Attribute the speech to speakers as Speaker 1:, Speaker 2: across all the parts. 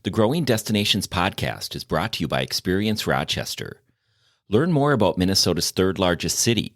Speaker 1: The Growing Destinations podcast is brought to you by Experience Rochester. Learn more about Minnesota's third largest city,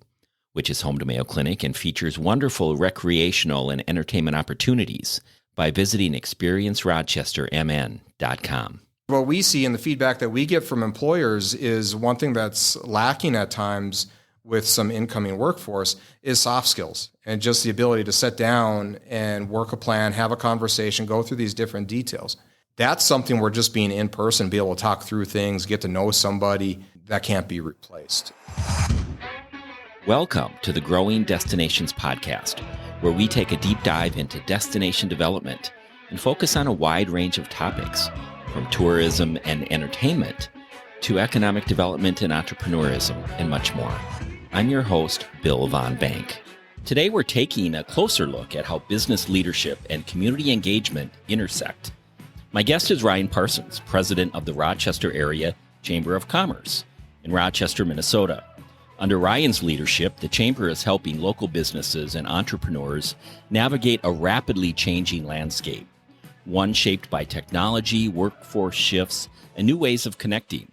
Speaker 1: which is home to Mayo Clinic and features wonderful recreational and entertainment opportunities by visiting experiencerochestermn.com.
Speaker 2: What we see in the feedback that we get from employers is one thing that's lacking at times with some incoming workforce is soft skills and just the ability to sit down and work a plan, have a conversation, go through these different details. That's something where just being in person, be able to talk through things, get to know somebody, that can't be replaced.
Speaker 1: Welcome to the Growing Destinations podcast, where we take a deep dive into destination development and focus on a wide range of topics, from tourism and entertainment to economic development and entrepreneurism, and much more. I'm your host, Bill Von Bank. Today we're taking a closer look at how business leadership and community engagement intersect. My guest is Ryan Parsons, president of the Rochester Area Chamber of Commerce in Rochester, Minnesota. Under Ryan's leadership, the Chamber is helping local businesses and entrepreneurs navigate a rapidly changing landscape, one shaped by technology, workforce shifts, and new ways of connecting.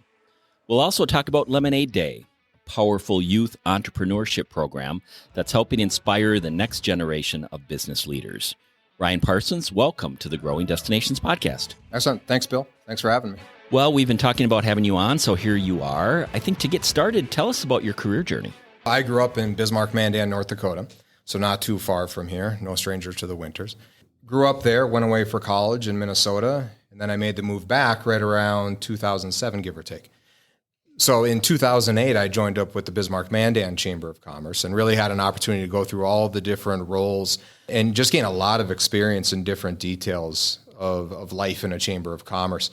Speaker 1: We'll also talk about Lemonade Day, a powerful youth entrepreneurship program that's helping inspire the next generation of business leaders. Ryan Parsons, welcome to the Growing Destinations podcast.
Speaker 2: Excellent. Thanks, Bill. Thanks for having me.
Speaker 1: Well, we've been talking about having you on, so here you are. I think to get started, tell us about your career journey.
Speaker 2: I grew up in Bismarck, Mandan, North Dakota, so not too far from here, no stranger to the winters. Grew up there, went away for college in Minnesota, and then I made the move back right around 2007, give or take. So in 2008, I joined up with the Bismarck Mandan Chamber of Commerce and really had an opportunity to go through all the different roles and just gain a lot of experience in different details of life in a Chamber of Commerce.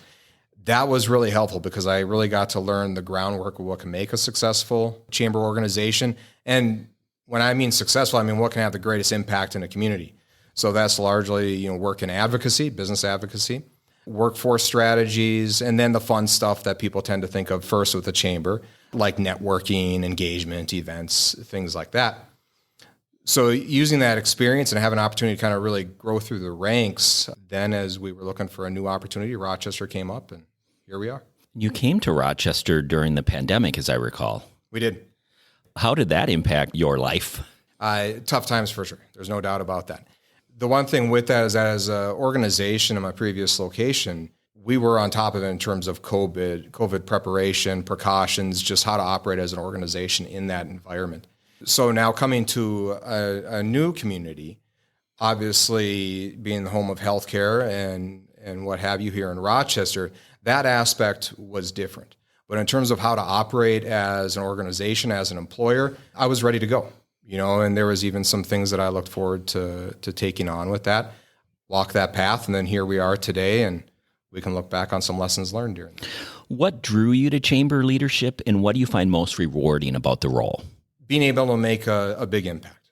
Speaker 2: That was really helpful because I really got to learn the groundwork of what can make a successful chamber organization. And when I mean successful, I mean what can have the greatest impact in a community. So that's largely, work in advocacy, business advocacy, workforce strategies, and then the fun stuff that people tend to think of first with the chamber, like networking, engagement, events, things like that. So using that experience and having an opportunity to kind of really grow through the ranks, then as we were looking for a new opportunity, Rochester came up, and here we are.
Speaker 1: You came to Rochester during the pandemic, as I recall.
Speaker 2: We did.
Speaker 1: How did that impact your life?
Speaker 2: Tough times for sure. There's no doubt about that. The one thing with that is that as an organization in my previous location, we were on top of it in terms of COVID preparation, precautions, just how to operate as an organization in that environment. So now coming to a new community, obviously being the home of healthcare and what have you here in Rochester, that aspect was different. But in terms of how to operate as an organization, as an employer, I was ready to go. And there was even some things that I looked forward to taking on with that, walk that path, and then here we are today, and we can look back on some lessons learned during that.
Speaker 1: What drew you to chamber leadership, and what do you find most rewarding about the role?
Speaker 2: Being able to make a big impact.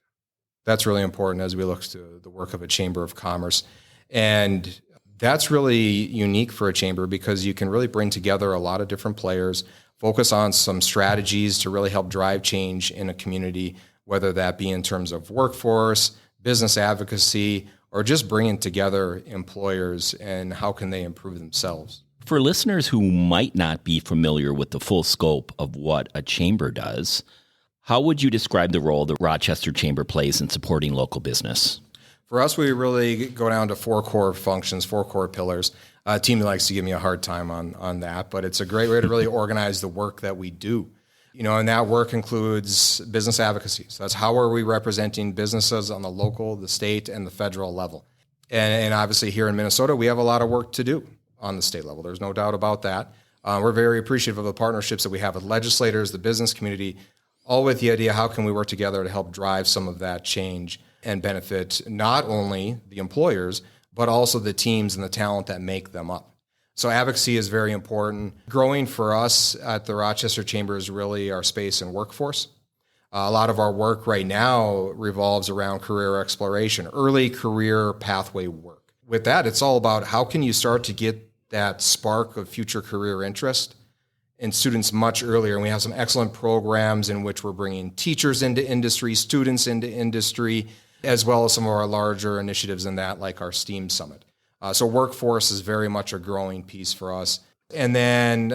Speaker 2: That's really important as we look to the work of a chamber of commerce. And that's really unique for a chamber because you can really bring together a lot of different players, focus on some strategies to really help drive change in a community, whether that be in terms of workforce, business advocacy, or just bringing together employers and how can they improve themselves.
Speaker 1: For listeners who might not be familiar with the full scope of what a chamber does, how would you describe the role that Rochester Chamber plays in supporting local business?
Speaker 2: For us, we really go down to four core functions, four core pillars. Team likes to give me a hard time on that, but it's a great way to really organize the work that we do. And that work includes business advocacy. So that's how are we representing businesses on the local, the state, and the federal level. And obviously here in Minnesota, we have a lot of work to do on the state level. There's no doubt about that. We're very appreciative of the partnerships that we have with legislators, the business community, all with the idea how can we work together to help drive some of that change and benefit not only the employers, but also the teams and the talent that make them up. So advocacy is very important. Growing for us at the Rochester Chamber is really our space and workforce. A lot of our work right now revolves around career exploration, early career pathway work. With that, it's all about how can you start to get that spark of future career interest in students much earlier. And we have some excellent programs in which we're bringing teachers into industry, students into industry, as well as some of our larger initiatives in that, like our STEAM Summit. So workforce is very much a growing piece for us. And then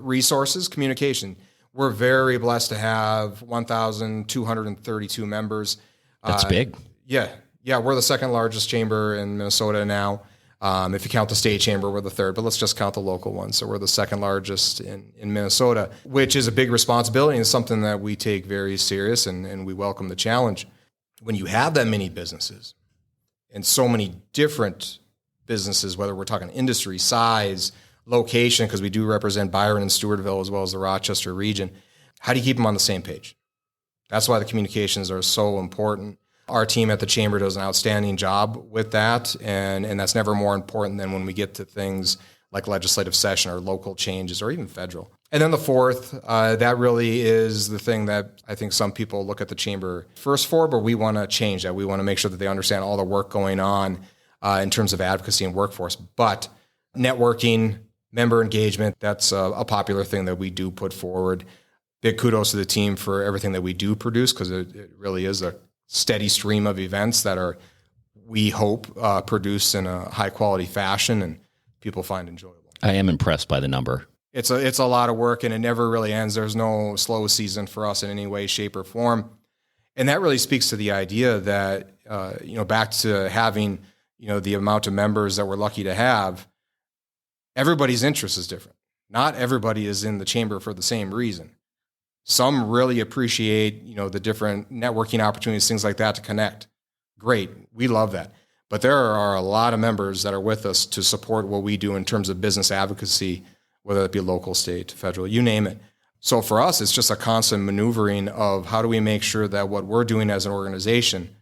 Speaker 2: resources, communication. We're very blessed to have 1,232 members.
Speaker 1: That's big.
Speaker 2: Yeah. We're the second largest chamber in Minnesota now. If you count the state chamber, we're the third, but let's just count the local one. So we're the second largest in Minnesota, which is a big responsibility and something that we take very serious, and we welcome the challenge. When you have that many businesses and so many different businesses, whether we're talking industry, size, location, because we do represent Byron and Stewartville as well as the Rochester region, how do you keep them on the same page? That's why the communications are so important. Our team at the chamber does an outstanding job with that, and that's never more important than when we get to things like legislative session or local changes or even federal. And then the fourth, that really is the thing that I think some people look at the chamber first for, but we want to change that. We want to make sure that they understand all the work going on in terms of advocacy and workforce. But networking, member engagement, that's a popular thing that we do put forward. Big kudos to the team for everything that we do produce, because it really is a steady stream of events that are, we hope, produced in a high quality fashion and people find enjoyable.
Speaker 1: I am impressed by the number. It's
Speaker 2: a lot of work, and it never really ends. There's no slow season for us in any way, shape, or form. And that really speaks to the idea that, back to having, the amount of members that we're lucky to have, everybody's interest is different. Not everybody is in the chamber for the same reason. Some really appreciate, the different networking opportunities, things like that to connect. Great. We love that. But there are a lot of members that are with us to support what we do in terms of business advocacy, whether it be local, state, federal, you name it. So for us, it's just a constant maneuvering of how do we make sure that what we're doing as an organization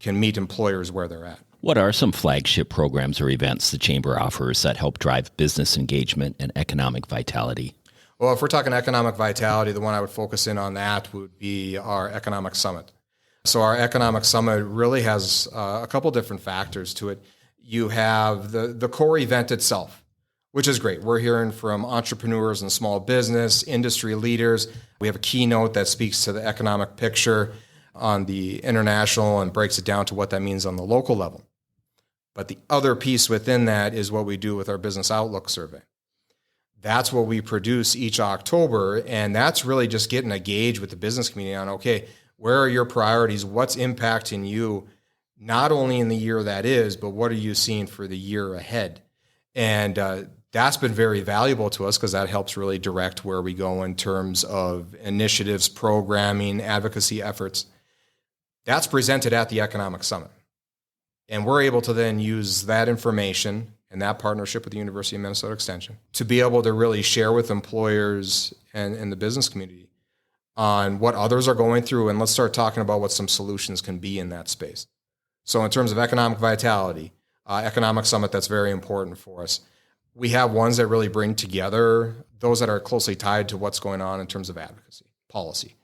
Speaker 2: can meet employers where they're at.
Speaker 1: What are some flagship programs or events the chamber offers that help drive business engagement and economic vitality?
Speaker 2: Well, if we're talking economic vitality, the one I would focus in on that would be our economic summit. So our economic summit really has a couple different factors to it. You have the core event itself, which is great. We're hearing from entrepreneurs and small business, industry leaders. We have a keynote that speaks to the economic picture on the international and breaks it down to what that means on the local level. But the other piece within that is what we do with our Business Outlook survey. That's what we produce each October, and that's really just getting a gauge with the business community on, okay, where are your priorities? What's impacting you, not only in the year that is, but what are you seeing for the year ahead? And that's been very valuable to us because that helps really direct where we go in terms of initiatives, programming, advocacy efforts. That's presented at the Economic Summit. And we're able to then use that information and that partnership with the University of Minnesota Extension to be able to really share with employers and the business community on what others are going through, and let's start talking about what some solutions can be in that space. So in terms of economic vitality, Economic Summit, that's very important for us. We have ones that really bring together those that are closely tied to what's going on in terms of advocacy, policy.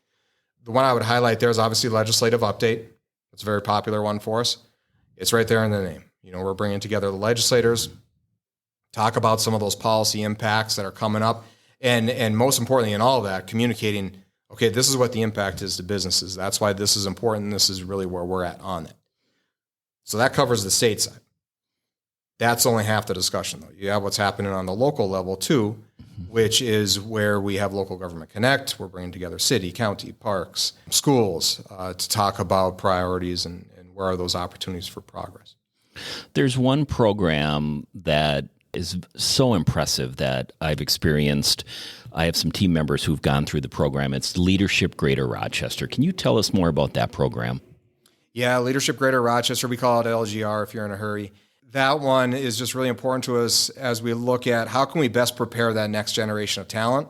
Speaker 2: The one I would highlight there is obviously legislative update. It's a very popular one for us. It's right there in the name. We're bringing together the legislators, talk about some of those policy impacts that are coming up, and most importantly in all of that, communicating, okay, this is what the impact is to businesses. That's why this is important. This is really where we're at on it. So that covers the state side. That's only half the discussion, though. You have what's happening on the local level, too, which is where we have Local Government Connect. We're bringing together city, county, parks, schools to talk about priorities and where are those opportunities for progress.
Speaker 1: There's one program that is so impressive that I've experienced. I have some team members who've gone through the program. It's Leadership Greater Rochester. Can you tell us more about that program?
Speaker 2: Yeah, Leadership Greater Rochester, we call it LGR if you're in a hurry. That one is just really important to us as we look at how can we best prepare that next generation of talent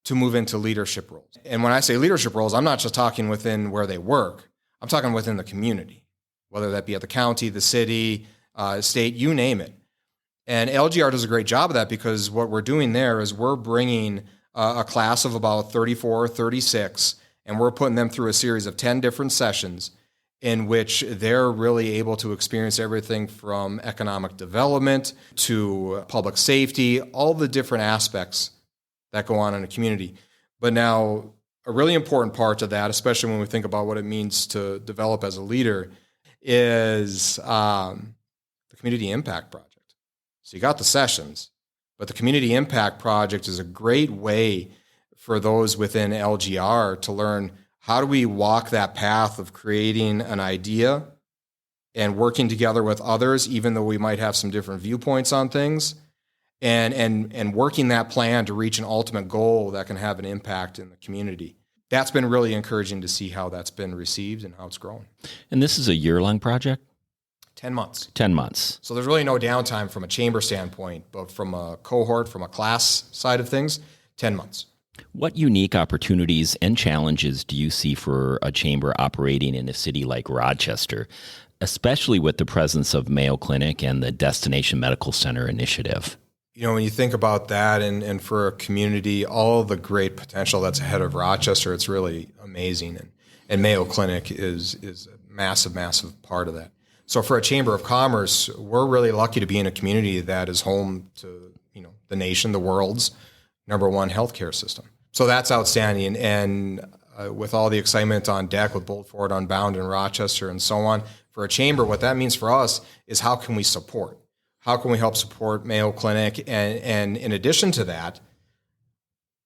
Speaker 2: to move into leadership roles. And when I say leadership roles, I'm not just talking within where they work. I'm talking within the community, whether that be at the county, the city, state, you name it. And LGR does a great job of that because what we're doing there is we're bringing a class of about 34, 36, and we're putting them through a series of 10 different sessions in which they're really able to experience everything from economic development to public safety, all the different aspects that go on in a community. But now, a really important part of that, especially when we think about what it means to develop as a leader, is the community impact project. So you got the sessions, but the community impact project is a great way for those within LGR to learn how do we walk that path of creating an idea and working together with others, even though we might have some different viewpoints on things, and working that plan to reach an ultimate goal that can have an impact in the community. That's been really encouraging to see how that's been received and how it's grown.
Speaker 1: And this is a year-long project?
Speaker 2: 10 months.
Speaker 1: 10 months.
Speaker 2: So there's really no downtime from a chamber standpoint, but from a cohort, from a class side of things, 10 months.
Speaker 1: What unique opportunities and challenges do you see for a chamber operating in a city like Rochester, especially with the presence of Mayo Clinic and the Destination Medical Center initiative?
Speaker 2: You know, when you think about that and for a community, all the great potential that's ahead of Rochester, it's really amazing. And Mayo Clinic is a massive, massive part of that. So for a Chamber of Commerce, we're really lucky to be in a community that is home to, the nation, the world's number one healthcare system. So that's outstanding. And with all the excitement on deck with Bolt Forward Unbound in Rochester and so on, for a chamber, what that means for us is how can we support? How can we help support Mayo Clinic? And in addition to that,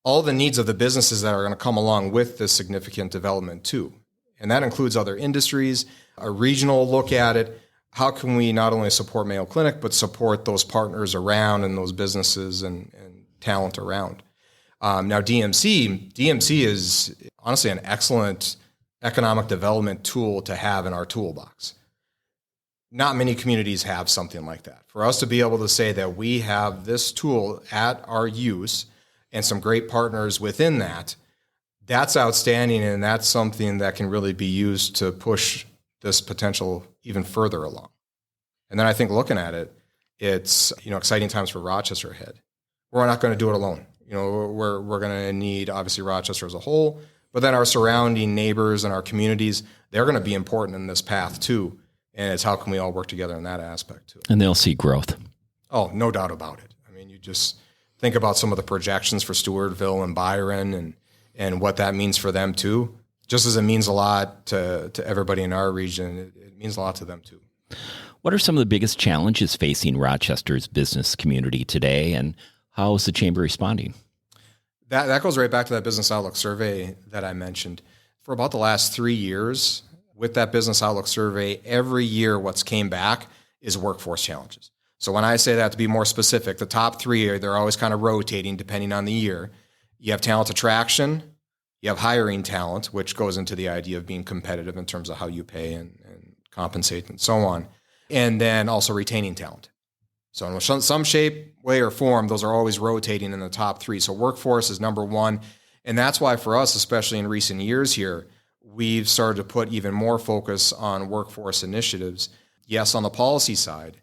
Speaker 2: all the needs of the businesses that are going to come along with this significant development too. And that includes other industries, a regional look at it. How can we not only support Mayo Clinic, but support those partners around and those businesses and talent around? Now, DMC is honestly an excellent economic development tool to have in our toolbox. Not many communities have something like that. For us to be able to say that we have this tool at our use and some great partners within that, that's outstanding, and that's something that can really be used to push this potential even further along. And then I think looking at it, it's exciting times for Rochester ahead. We're not going to do it alone. We're going to need obviously Rochester as a whole, but then our surrounding neighbors and our communities, they're going to be important in this path too. And it's how can we all work together in that aspect too.
Speaker 1: And they'll see growth.
Speaker 2: Oh, no doubt about it. I mean, you just think about some of the projections for Stewartville and Byron and what that means for them too. Just as it means a lot to everybody in our region, it means a lot to them too.
Speaker 1: What are some of the biggest challenges facing Rochester's business community today, and how is the chamber responding?
Speaker 2: That goes right back to that Business Outlook survey that I mentioned. For about the last 3 years, with that Business Outlook survey, every year what's came back is workforce challenges. So when I say that, to be more specific, the top three, they're always kind of rotating depending on the year. You have talent attraction, you have hiring talent, which goes into the idea of being competitive in terms of how you pay and compensate and so on, and then also retaining talent. So in some shape, way, or form, those are always rotating in the top three. So workforce is number one, and that's why for us, especially in recent years here, we've started to put even more focus on workforce initiatives. Yes, on the policy side,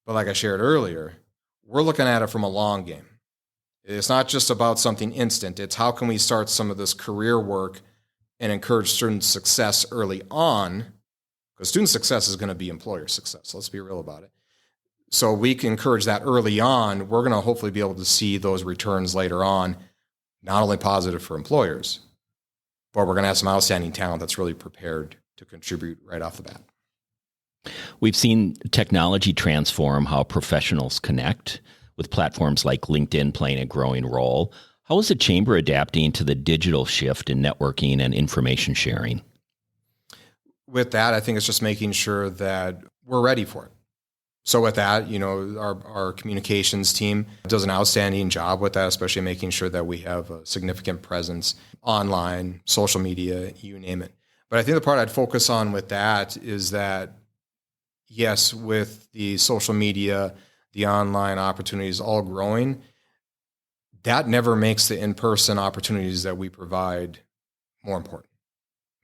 Speaker 2: but like I shared earlier, we're looking at it from a long game. It's not just about something instant. It's how can we start some of this career work and encourage student success early on, because student success is going to be employer success. Let's be real about it. So we can encourage that early on. We're going to hopefully be able to see those returns later on, not only positive for employers, but we're going to have some outstanding talent that's really prepared to contribute right off the bat.
Speaker 1: We've seen technology transform how professionals connect, with platforms like LinkedIn playing a growing role. How is the chamber adapting to the digital shift in networking and information sharing?
Speaker 2: With that, I think it's just making sure that we're ready for it. So with that, our communications team does an outstanding job with that, especially making sure that we have a significant presence online, social media, you name it. But I think the part I'd focus on with that is that, yes, with the social media, the online opportunities all growing, that never makes the in-person opportunities that we provide more important.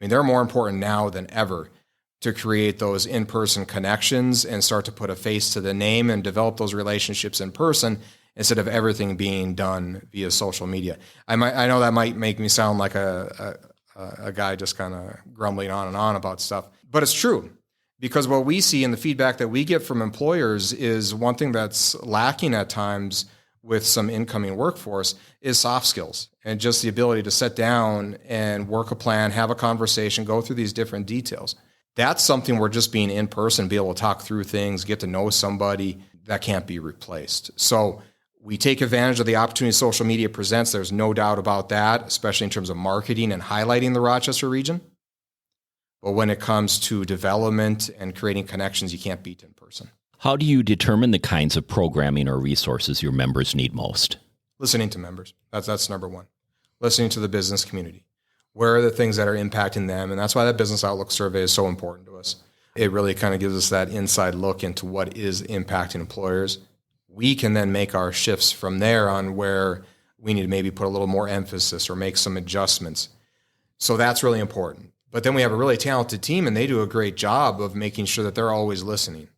Speaker 2: I mean, they're more important now than ever to create those in-person connections and start to put a face to the name and develop those relationships in person instead of everything being done via social media. I know that might make me sound like a guy just kind of grumbling on and on about stuff, but it's true. Because what we see in the feedback that we get from employers is one thing that's lacking at times with some incoming workforce is soft skills and just the ability to sit down and work a plan, have a conversation, go through these different details. That's something where just being in person, be able to talk through things, get to know somebody, that can't be replaced. So we take advantage of the opportunity social media presents. There's no doubt about that, especially in terms of marketing and highlighting the Rochester region. But when it comes to development and creating connections, you can't beat in person.
Speaker 1: How do you determine the kinds of programming or resources your members need most?
Speaker 2: Listening to members. That's number one. Listening to the business community. Where are the things that are impacting them? And that's why that business outlook survey is so important to us. It really kind of gives us that inside look into what is impacting employers. We can then make our shifts from there on where we need to maybe put a little more emphasis or make some adjustments. So that's really important. But then we have a really talented team, and they do a great job of making sure that they're always listening.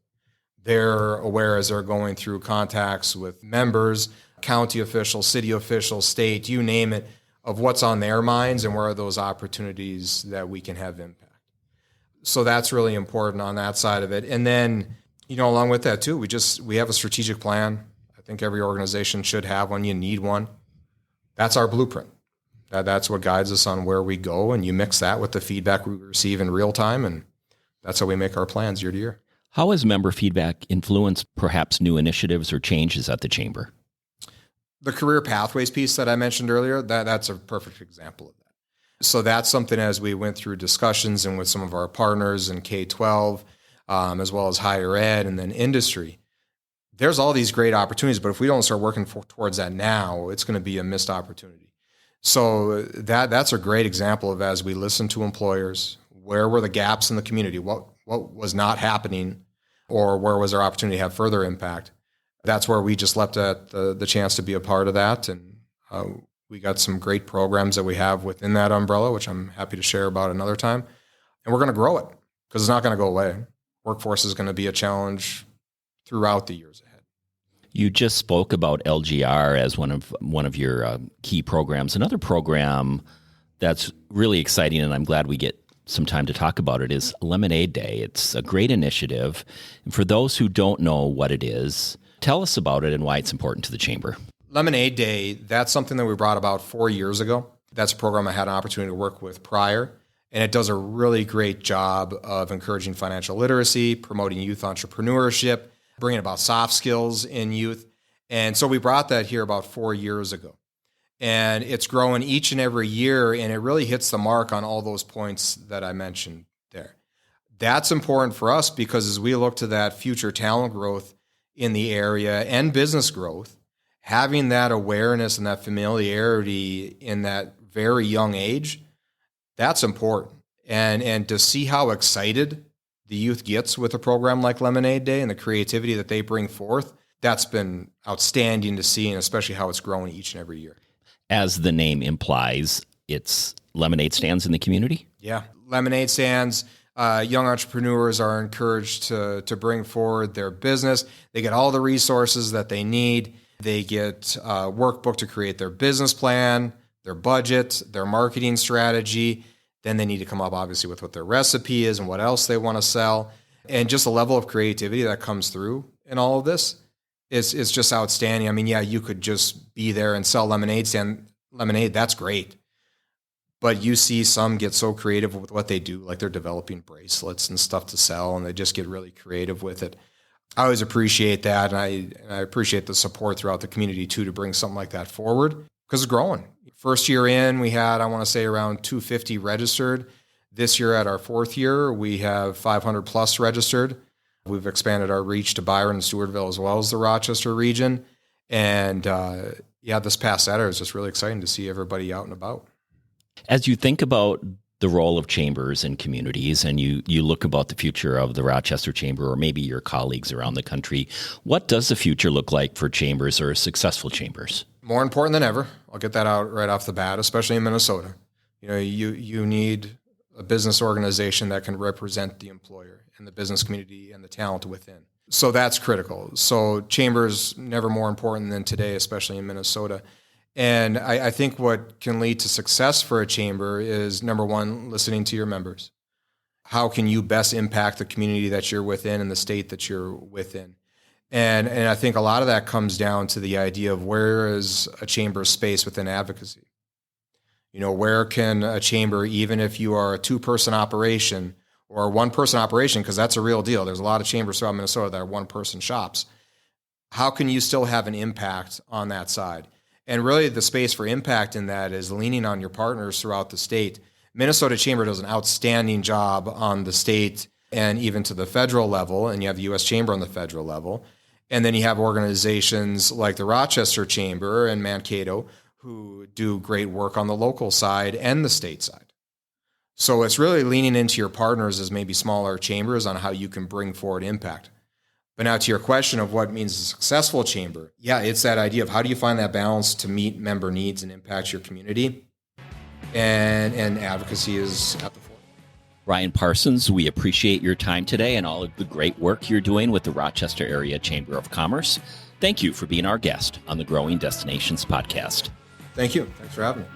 Speaker 2: They're aware as they're going through contacts with members, county officials, city officials, state, you name it, of what's on their minds and where are those opportunities that we can have impact. So that's really important on that side of it. And then, along with that too, we have a strategic plan. I think every organization should have one. You need one. That's our blueprint. That's what guides us on where we go, and you mix that with the feedback we receive in real time, and that's how we make our plans year to year.
Speaker 1: How has member feedback influenced perhaps new initiatives or changes at the Chamber?
Speaker 2: The career pathways piece that I mentioned earlier, that's a perfect example of that. So that's something as we went through discussions and with some of our partners in K-12, as well as higher ed and then industry, there's all these great opportunities, but if we don't start working towards that now, it's going to be a missed opportunity. So that's a great example of as we listen to employers, where were the gaps in the community? What was not happening, or where was our opportunity to have further impact? That's where we just leapt at the chance to be a part of that. And we got some great programs that we have within that umbrella, which I'm happy to share about another time. And we're going to grow it because it's not going to go away. Workforce is going to be a challenge throughout the years ahead.
Speaker 1: You just spoke about LGR as one of your key programs. Another program that's really exciting, and I'm glad we get some time to talk about it, is Lemonade Day. It's a great initiative. And for those who don't know what it is, tell us about it and why it's important to the Chamber.
Speaker 2: Lemonade Day, that's something that we brought about 4 years ago. That's a program I had an opportunity to work with prior, and it does a really great job of encouraging financial literacy, promoting youth entrepreneurship, bringing about soft skills in youth. And so we brought that here about 4 years ago. And it's growing each and every year, and it really hits the mark on all those points that I mentioned there. That's important for us because as we look to that future talent growth in the area and business growth, having that awareness and that familiarity in that very young age, that's important. And to see how excited the youth gets with a program like Lemonade Day and the creativity that they bring forth, that's been outstanding to see, and especially how it's growing each and every year.
Speaker 1: As the name implies, it's lemonade stands in the community?
Speaker 2: Yeah. Lemonade stands. Young entrepreneurs are encouraged to bring forward their business. They get all the resources that they need. They get a workbook to create their business plan, their budget, their marketing strategy. Then they need to come up, obviously, with what their recipe is and what else they want to sell. And just the level of creativity that comes through in all of this is just outstanding. I mean, yeah, you could just be there and sell lemonade, that's great. But you see some get so creative with what they do, like they're developing bracelets and stuff to sell, and they just get really creative with it. I always appreciate that, and I appreciate the support throughout the community, too, to bring something like that forward, because it's growing. First year in, we had, I want to say, around 250 registered. This year, at our fourth year, we have 500 plus registered. We've expanded our reach to Byron and Stewartville as well as the Rochester region. And this past Saturday was just really exciting to see everybody out and about.
Speaker 1: As you think about the role of chambers in communities and you look about the future of the Rochester Chamber or maybe your colleagues around the country, what does the future look like for chambers or successful chambers?
Speaker 2: More important than ever. I'll get that out right off the bat, especially in Minnesota. You need a business organization that can represent the employer and the business community and the talent within. So that's critical. So chambers never more important than today, especially in Minnesota. And I think what can lead to success for a chamber is, number one, listening to your members. How can you best impact the community that you're within and the state that you're within? And I think a lot of that comes down to the idea of where is a chamber's space within advocacy? Where can a chamber, even if you are a two-person operation, or a one-person operation, because that's a real deal. There's a lot of chambers throughout Minnesota that are one-person shops. How can you still have an impact on that side? And really the space for impact in that is leaning on your partners throughout the state. Minnesota Chamber does an outstanding job on the state and even to the federal level, and you have the U.S. Chamber on the federal level. And then you have organizations like the Rochester Chamber and Mankato who do great work on the local side and the state side. So it's really leaning into your partners as maybe smaller chambers on how you can bring forward impact. But now to your question of what means a successful chamber, yeah, it's that idea of how do you find that balance to meet member needs and impact your community, and advocacy is at the forefront.
Speaker 1: Ryan Parsons, we appreciate your time today and all of the great work you're doing with the Rochester Area Chamber of Commerce. Thank you for being our guest on the Growing Destinations podcast.
Speaker 2: Thank you. Thanks for having me.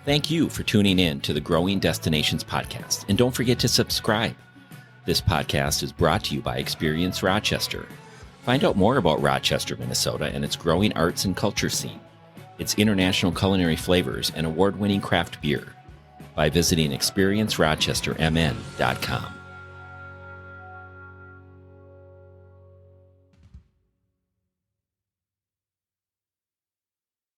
Speaker 1: Thank you for tuning in to the Growing Destinations podcast, and don't forget to subscribe. This podcast is brought to you by Experience Rochester. Find out more about Rochester, Minnesota and its growing arts and culture scene, its international culinary flavors, and award-winning craft beer by visiting experiencerochestermn.com.